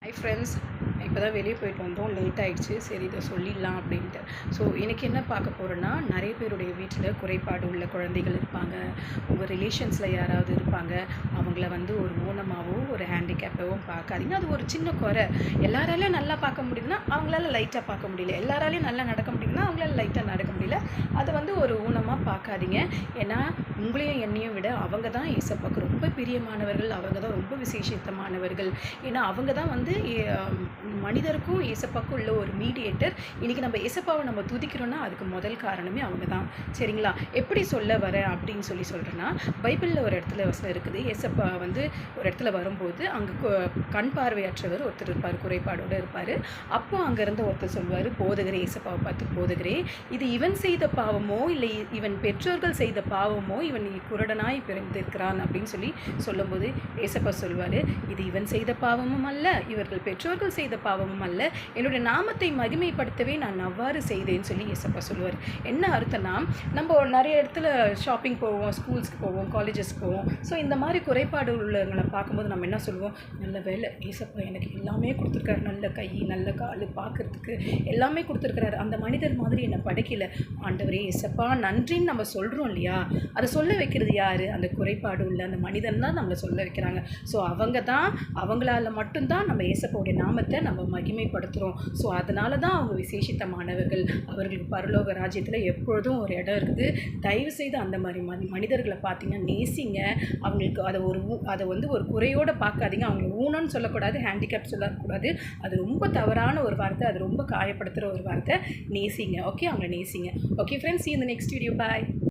Hi friends, இப்போ தான் வெளியே போயிட்டு வந்தோம். லேட் ஆகிடுச்சு. சரி இதை சொல்லிடலாம் அப்படின்ட்டு. ஸோ இன்றைக்கி என்ன பார்க்க போகிறோன்னா, நிறைய பேருடைய வீட்டில் குறைபாடு உள்ள குழந்தைகள் இருப்பாங்க. உங்கள் ரிலேஷன்ஸில் யாராவது இருப்பாங்க. அவங்கள வந்து ஒரு ஊனமாகவோ ஒரு ஹேண்டிகேப்பாகவும் பார்க்காதீங்க. அது ஒரு சின்ன குறை. எல்லாராலையும் நல்லா பார்க்க முடியுதுன்னா அவங்களால லைட்டாக பார்க்க முடியல. எல்லாராலையும் நல்லா நடக்க முடியுதுன்னா அவங்களால லைட்டாக நடக்க முடியல. அதை வந்து ஒரு ஊனமாக பார்க்காதீங்க. ஏன்னா உங்களையும் என்னையும் விட அவங்க தான் ஏசப்பாக்கு ரொம்ப பிரியமானவர்கள். அவங்க தான் ரொம்ப விசேஷித்தமானவர்கள். ஏன்னா அவங்க தான் வந்து மனிதருக்கும் ஏசப்பாவுக்கும் உள்ள ஒரு மீடியேட்டர். இன்றைக்கி நம்ம ஏசப்பாவை நம்ம துதிக்கிறோன்னா அதுக்கு முதல் காரணமே அவங்க தான். சரிங்களா? எப்படி சொல்ல வரேன் அப்படின்னு சொல்கிறேன்னா, பைபிளில் ஒரு இடத்துல வசனம் இருக்குது. ஏசப்பா வந்து ஒரு இடத்துல வரும்போது அங்கே கண் பார்வையற்றவர் ஒருத்தர் இருப்பார், குறைபாடோடு இருப்பார். அப்போ அங்கே இருந்த ஒருத்தர் சொல்வார், போதகரே, ஏசப்பாவை பார்த்து, போதகரே, இது இவன் செய்த பாவமோ இல்லை இவன் பெற்றோர்கள் செய்த பாவமோ இவன் குருடனாய் பிறந்திருக்கிறான் அப்படின்னு சொல்லும்போது ஏசப்பா சொல்வார், இது இவன் செய்த பாவமும் அல்ல, இவர்கள் பெற்றோர்கள் செய்த பாவமும் அல்ல, என்னுடைய நாமத்தை மகிமைப்படுத்தவே நான் அவ்வாறு செய்தேன்னு சொல்லி ஏசப்பா சொல்லுவார். என்ன அர்த்தம்னா, நம்ம நிறைய இடத்துல ஷாப்பிங் போவோம், ஸ்கூல்ஸ்க்கு போவோம், காலேஜஸ்க்கு போவோம். ஸோ இந்த மாதிரி குறைபாடு உள்ளவங்களை பார்க்கும்போது நம்ம என்ன சொல்லுவோம், நல்ல வேலை ஏசப்பா எனக்கு எல்லாமே கொடுத்துருக்காரு, நல்ல கை நல்ல கால், பார்க்குறதுக்கு எல்லாமே கொடுத்துருக்கிறாரு, அந்த மனிதர் மாதிரி என்னை படைக்கல, ஆண்டவரே ஏசப்பா நன்றின்னு நம்ம சொல்கிறோம் இல்லையா? அதை சொல்ல வைக்கிறது யார்? அந்த குறைபாடு உள்ள அந்த மனிதன் தான் நம்மளை சொல்ல வைக்கிறாங்க. ஸோ அவங்களால மட்டும்தான் நம்ம ஏசப்பாவுடைய நாமத்தை நம்ம மகிமைப்படுத்துகிறோம். ஸோ அதனால தான் அவங்க விசேஷித்தமானவர்கள். அவர்களுக்கு பரலோக ராஜ்யத்தில் எப்பொழுதும் ஒரு இடம் இருக்குது. தயவுசெய்து அந்த மாதிரி மனிதர்களை பார்த்தீங்கன்னா நேசிங்க. அவங்களுக்கு அதை வந்து ஒரு குறையோடு பார்க்காதீங்க. அவங்களை ஊனன்னு சொல்லக்கூடாது, ஹேண்டிகேப் சொல்லக்கூடாது. அது ரொம்ப தவறான ஒரு வார்த்தை, அது ரொம்ப காயப்படுத்துகிற ஒரு வார்த்தை. நேசிங்க. ஓகே, அவங்களை நேசிங்க. Okay friends, see you in the next video. Bye.